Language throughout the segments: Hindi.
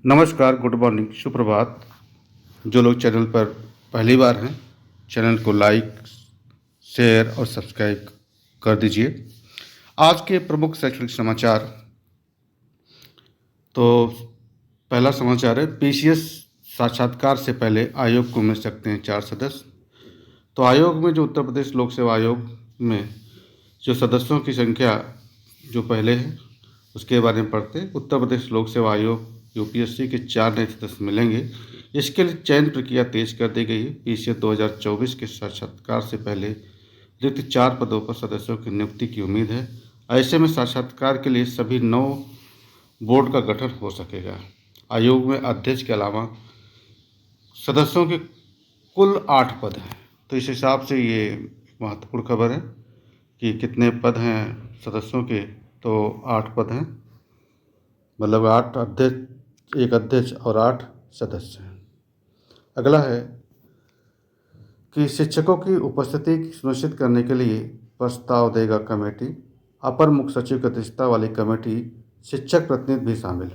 नमस्कार, गुड मॉर्निंग, सुप्रभात। जो लोग चैनल पर पहली बार हैं, चैनल को लाइक, शेयर और सब्सक्राइब कर दीजिए। आज के प्रमुख शैक्षणिक समाचार। तो पहला समाचार है, पीसीएस साक्षात्कार से पहले आयोग को मिल सकते हैं 4 सदस्य। तो आयोग में जो उत्तर प्रदेश लोक सेवा आयोग में जो सदस्यों की संख्या जो पहले है उसके बारे में पढ़ते हैं। उत्तर प्रदेश लोक सेवा आयोग यूपीएससी के 4 नए सदस्य मिलेंगे। इसके लिए चयन प्रक्रिया तेज कर दी गई है। पीसीएस 2024 के साक्षात्कार से पहले रिक्त 4 पदों पर सदस्यों की नियुक्ति की उम्मीद है। ऐसे में साक्षात्कार के लिए सभी 9 बोर्ड का गठन हो सकेगा। आयोग में अध्यक्ष के अलावा सदस्यों के कुल 8 पद हैं। तो इस हिसाब से ये महत्वपूर्ण खबर है कि कितने पद हैं सदस्यों के। तो 8 पद हैं, मतलब 8 अध्यक्ष, 1 अध्यक्ष और 8 सदस्य हैं। अगला है कि शिक्षकों की उपस्थिति सुनिश्चित करने के लिए प्रस्ताव देगा कमेटी। अपर मुख्य सचिव की अध्यक्षता वाली कमेटी शिक्षक प्रतिनिधि भी शामिल।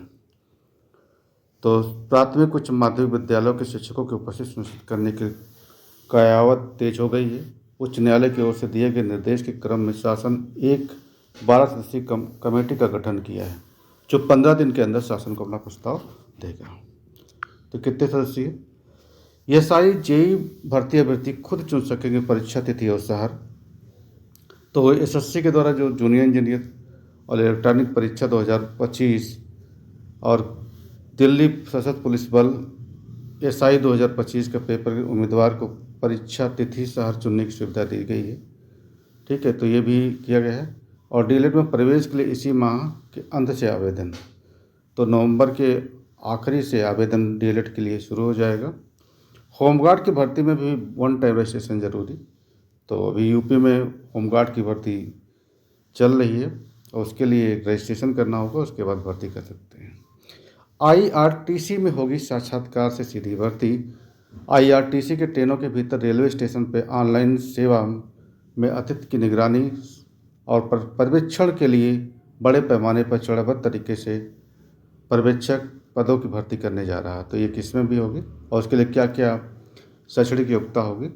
तो प्राथमिक उच्च माध्यमिक विद्यालयों के शिक्षकों की उपस्थिति सुनिश्चित करने की कयावत तेज हो गई है। उच्च न्यायालय की ओर से दिए गए निर्देश के क्रम में शासन एक 12 सदस्यीय कमेटी का गठन किया है, जो 15 दिन के अंदर शासन को अपना प्रस्ताव देगा। तो कितने सदस्य? एसआई जेई भर्ती अभ्यर्थी खुद चुन सकेंगे परीक्षा तिथि और शहर। तो एसएससी के द्वारा जो जूनियर इंजीनियर और इलेक्ट्रॉनिक परीक्षा 2025 और दिल्ली सशस्त्र पुलिस बल एसआई 2025 का पेपर उम्मीदवार को परीक्षा तिथि शहर चुनने की सुविधा दी गई है। ठीक है, तो ये भी किया गया है। और डीएलएड में प्रवेश के लिए इसी माह के अंत से आवेदन, तो नवंबर के आखिरी से आवेदन डीएलएड के लिए शुरू हो जाएगा। होमगार्ड की भर्ती में भी 1 टाइम रजिस्ट्रेशन जरूरी। तो अभी यूपी में होमगार्ड की भर्ती चल रही है और उसके लिए रजिस्ट्रेशन करना होगा, उसके बाद भर्ती कर सकते हैं। आईआरटीसी में होगी साक्षात्कार से सीधी भर्ती। आईआरटीसी के ट्रेनों के भीतर रेलवे स्टेशन पर ऑनलाइन सेवा में अतिथि की निगरानी और पर्यवेक्षण के लिए बड़े पैमाने पर चरणबद्ध तरीके से पर्यवेक्षक पदों की भर्ती करने जा रहा है। तो ये किसमें भी होगी और उसके लिए क्या क्या शैक्षणिक योग्यता होगी।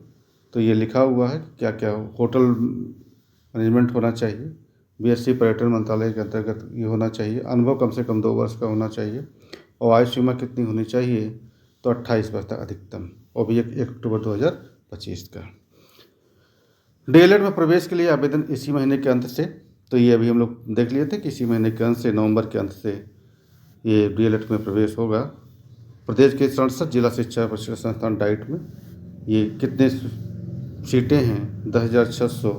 तो ये लिखा हुआ है क्या क्या होटल मैनेजमेंट होना चाहिए, बीएससी पर्यटन मंत्रालय के अंतर्गत ये होना चाहिए, अनुभव कम से कम 2 वर्ष का होना चाहिए और आयु सीमा कितनी होनी चाहिए, तो 28 वर्ष तक अधिकतम, और भी 1 अक्टूबर 2025 का। डीएलएड में प्रवेश के लिए आवेदन इसी महीने के अंत से, तो ये अभी हम लोग देख लिए थे कि इसी महीने के अंत से, नवंबर के अंत से ये डीएलएड में प्रवेश होगा। प्रदेश के 67 जिला शिक्षा प्रशिक्षण संस्थान डाइट में ये कितने सीटें हैं? 10,600,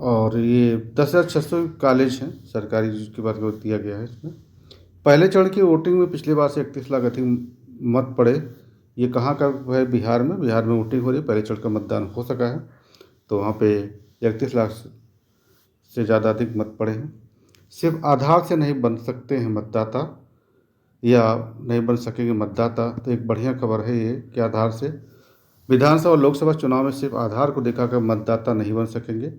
और ये 10,600 कॉलेज हैं सरकारी जिसकी बात दिया गया है इसमें। पहले चरण की वोटिंग में पिछले बार से 31 लाख अधिक मत पड़े। ये कहाँ का है? बिहार में वोटिंग हो रही है। पहले चरण का मतदान हो सका है, तो वहाँ पे 31 लाख से ज़्यादा अधिक मत पड़े हैं। सिर्फ आधार से नहीं बन सकते हैं मतदाता, या नहीं बन सकेंगे मतदाता। तो एक बढ़िया खबर है ये कि आधार से विधानसभा और लोकसभा चुनाव में सिर्फ आधार को दिखाकर मतदाता नहीं बन सकेंगे।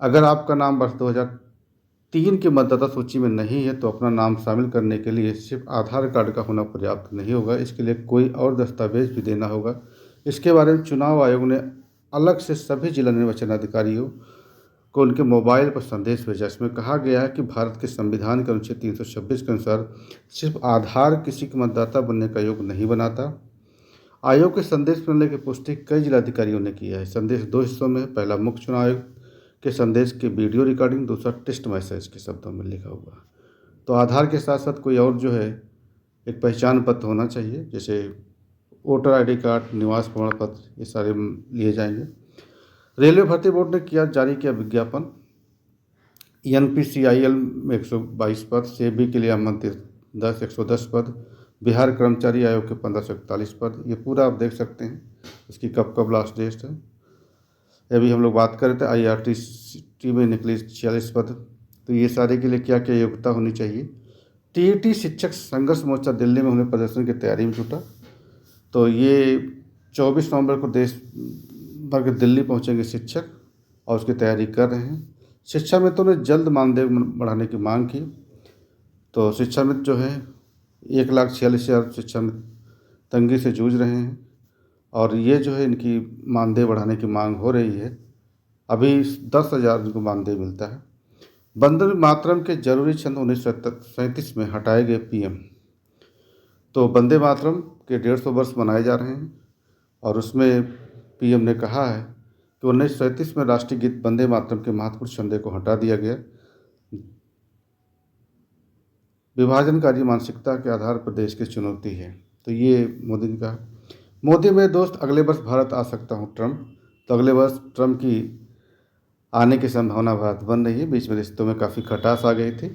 अगर आपका नाम वर्ष 2003 की मतदाता सूची में नहीं है तो अपना नाम शामिल करने के लिए सिर्फ आधार कार्ड का होना पर्याप्त नहीं होगा, इसके लिए कोई और दस्तावेज भी देना होगा। इसके बारे में चुनाव आयोग ने अलग से सभी जिला निर्वाचन अधिकारियों को उनके मोबाइल पर संदेश भेजा। इसमें कहा गया है कि भारत के संविधान के अनुच्छेद 326 के अनुसार सिर्फ आधार किसी के मतदाता बनने का योग्य नहीं बनाता। आयोग के संदेश मिलने की पुष्टि कई जिलाधिकारियों ने किया है। संदेश 2 हिस्सों में है। पहला मुख्य चुनाव आयुक्त के संदेश की वीडियो रिकॉर्डिंग, दूसरा टेक्स्ट मैसेज के शब्दों में लिखा हुआ। तो आधार के साथ साथ कोई और जो है एक पहचान पत्र होना चाहिए, जैसे वोटर आईडी कार्ड, निवास प्रमाण पत्र, ये सारे लिए जाएंगे। रेलवे भर्ती बोर्ड ने जारी किया विज्ञापन। एनपीसीआईएल में 122 पद, सेबी के लिए आमंत्रित 110 पद, बिहार कर्मचारी आयोग के 1541 पद। ये पूरा आप देख सकते हैं, इसकी कब लास्ट डेट है। अभी हम लोग बात कर रहे थे आईआरटीसी में निकली 46 पद। तो ये सारे के लिए क्या क्या योग्यता होनी चाहिए। टीईटी शिक्षक संघर्ष मोर्चा दिल्ली में होने प्रदर्शन की तैयारी में जुटा। तो ये 24 नवंबर को देश भर के दिल्ली पहुंचेंगे शिक्षक और उसकी तैयारी कर रहे हैं। शिक्षा में तो ने जल्द मानदेय बढ़ाने की मांग की। तो शिक्षामित्र जो है 1,46,000 शिक्षामित्र तंगी से जूझ रहे हैं और ये जो है इनकी मानदेय बढ़ाने की मांग हो रही है। अभी 10,000 इनको मानदेय मिलता है। वंदे मातरम के जरूरी छंद 1937 में हटाए गए पीएम। तो वंदे मातरम के 150 वर्ष मनाए जा रहे हैं और उसमें पीएम ने कहा है कि 1937 में राष्ट्रीय गीत वंदे मातरम के महत्वपूर्ण छंदे को हटा दिया गया। विभाजनकारी मानसिकता के आधार पर देश की चुनौती है। तो ये मोदी ने कहा। मोदी मेरे दोस्त, अगले वर्ष भारत आ सकता हूँ ट्रम्प। तो अगले वर्ष ट्रम्प की आने की संभावना भारत बन रही है। बीच में रिश्तों में काफ़ी खटास आ गई थी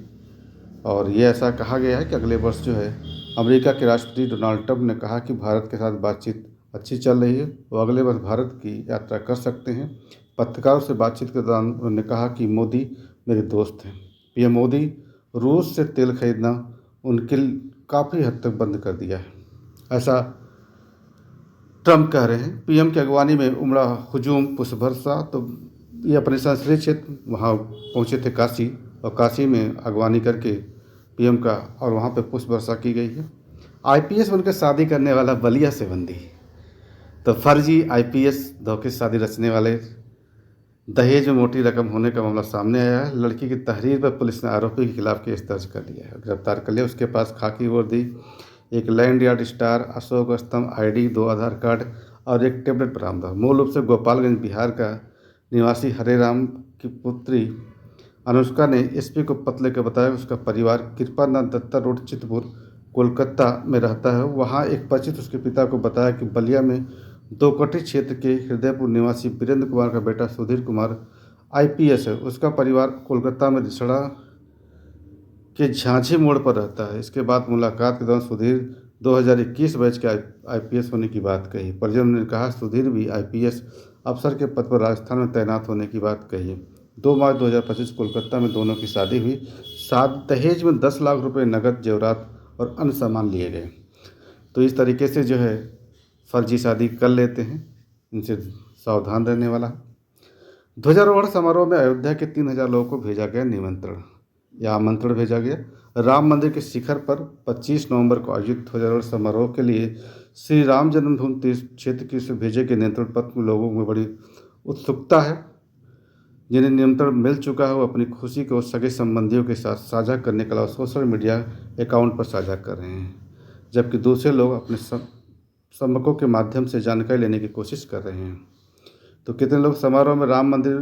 और ये ऐसा कहा गया है कि अगले वर्ष जो है अमेरिका के राष्ट्रपति डोनाल्ड ट्रम्प ने कहा कि भारत के साथ बातचीत अच्छी चल रही है, वो अगले वर्ष भारत की यात्रा कर सकते हैं। पत्रकारों से बातचीत के दौरान उन्होंने कहा कि मोदी मेरे दोस्त हैं। पीएम मोदी रूस से तेल खरीदना उनके काफ़ी हद तक बंद कर दिया है, ऐसा ट्रम्प कह रहे हैं। पीएम की अगवानी में उमड़ा हुजूम पुष्प बरसा। तो ये अपने संसदीय क्षेत्र वहाँ पहुँचे थे काशी, और काशी में अगवानी करके पीएम का और वहाँ पे पुष्प वर्षा की गई है। आईपीएस बनकर शादी करने वाला बलिया से बंदी। तो फर्जी आईपीएस धोखे शादी रचने वाले, दहेज में मोटी रकम होने का मामला सामने आया है। लड़की की तहरीर पर पुलिस ने आरोपी के खिलाफ केस दर्ज कर लिया है, गिरफ्तार कर लिया। उसके पास खाकी वर्दी, एक लैंड यार्ड स्टार, अशोक स्तंभ, आईडी, 2 आधार कार्ड और एक टेबलेट बरामद हुआ। मूल रूप से गोपालगंज बिहार का निवासी हरे राम की पुत्री अनुष्का ने एसपी को पत्र के बताया उसका परिवार कृपानाथ दत्ता रोड चित्रपुर कोलकाता में रहता है। वहाँ एक परिचित उसके पिता को बताया कि बलिया में दोकटी क्षेत्र के हृदयपुर निवासी वीरेंद्र कुमार का बेटा सुधीर कुमार आईपीएस है। उसका परिवार कोलकाता में रिसड़ा के झांझी मोड़ पर रहता है। इसके बाद मुलाकात के दौरान सुधीर 2021 बैच के आईपीएस होने की बात कही। परिजनों ने कहा सुधीर भी आईपीएस अफसर के पद पर राजस्थान में तैनात होने की बात कही। 2 मार्च 2025 कोलकाता में दोनों की शादी हुई। दहेज में 10 लाख रुपए नकद, जेवरात और अन्य सामान लिए गए। तो इस तरीके से जो है फर्जी शादी कर लेते हैं, इनसे सावधान रहने वाला। ध्वजारोहण समारोह में अयोध्या के 3,000 लोगों को भेजा गया निमंत्रण या आमंत्रण भेजा गया। राम मंदिर के शिखर पर 25 नवंबर को आयोजित ध्वजारोहण समारोह के लिए श्री राम जन्मभूमि तीर्थ क्षेत्र की से भेजे गए निमंत्रण पत्र में लोगों में बड़ी उत्सुकता है। जिन्हें निमंत्रण मिल चुका है वो अपनी खुशी को सगे संबंधियों के साथ साझा करने के अलावा सोशल मीडिया अकाउंट पर साझा कर रहे हैं, जबकि दूसरे लोग अपने सम्पर्कों के माध्यम से जानकारी लेने की कोशिश कर रहे हैं। तो कितने लोग समारोह में राम मंदिर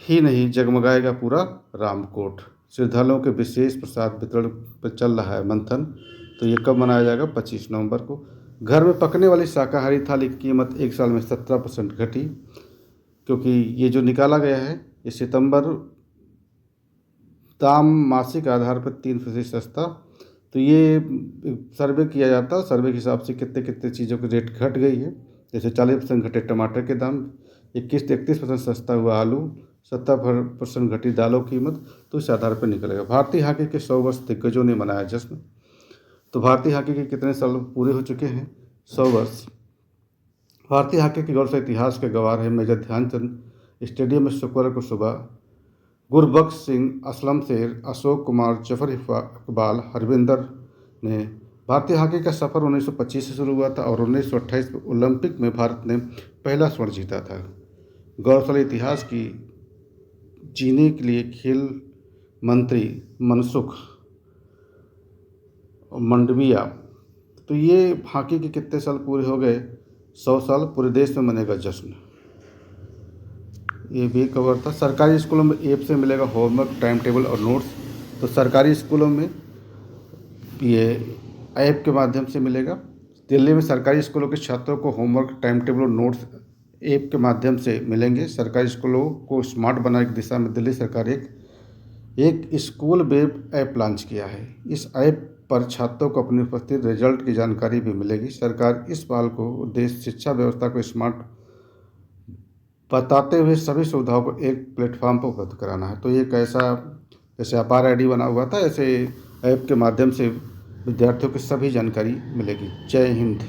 ही नहीं जगमगाएगा पूरा रामकोट। श्रद्धालुओं के विशेष प्रसाद वितरण पर चल रहा है मंथन। तो ये कब मनाया जाएगा? 25 नवंबर को। घर में पकने वाली शाकाहारी थाली की कीमत 1 साल में 17% घटी, क्योंकि ये जो निकाला गया है ये सितंबर दाम मासिक आधार पर 3% सस्ता। तो ये सर्वे किया जाता है, सर्वे के हिसाब से कितने कितने चीज़ों की रेट घट गई है। जैसे 40% घटे टमाटर के दाम, 21 से 31% सस्ता हुआ आलू, 70% घटी दालों की कीमत। तो इस आधार पर निकलेगा। भारतीय हॉकी के 100 वर्ष दिग्गजों ने मनाया जश्न। तो भारतीय हॉकी के कितने साल पूरे हो चुके हैं? 100 वर्ष। भारतीय हॉकी के गौरव से इतिहास के गवाह है मेजर ध्यानचंद स्टेडियम में शुक्रवार को सुबह गुरबख्श सिंह, असलम शेर, अशोक कुमार, जफर इकबाल, हरविंदर ने भारतीय हॉकी का सफ़र 1925 से शुरू हुआ था और 1928 में ओलंपिक में भारत ने पहला स्वर्ण जीता था। गौरवशाली इतिहास की जीने के लिए खेल मंत्री मनसुख मंडविया। तो ये हॉकी के कितने साल पूरे हो गए? 100 साल। पूरे देश में मनेगा जश्न। ये भी कवर था। सरकारी स्कूलों में ऐप से मिलेगा होमवर्क, टाइम टेबल और नोट्स। तो सरकारी स्कूलों में ये ऐप के माध्यम से मिलेगा। दिल्ली में सरकारी स्कूलों के छात्रों को होमवर्क, टाइम टेबल और नोट्स ऐप के माध्यम से मिलेंगे। सरकारी स्कूलों को स्मार्ट बनाने की दिशा में दिल्ली सरकार एक स्कूल वेब ऐप लॉन्च किया है। इस ऐप पर छात्रों को अपनी उपस्थित रिजल्ट की जानकारी भी मिलेगी। सरकार इस पहल को उद्देश्य शिक्षा व्यवस्था को स्मार्ट बताते हुए सभी सुविधाओं को एक प्लेटफॉर्म पर उपलब्ध कराना है। तो ये कैसा, जैसे अपार आईडी बना हुआ था, ऐसे ऐप के माध्यम से विद्यार्थियों की सभी जानकारी मिलेगी। जय हिंद।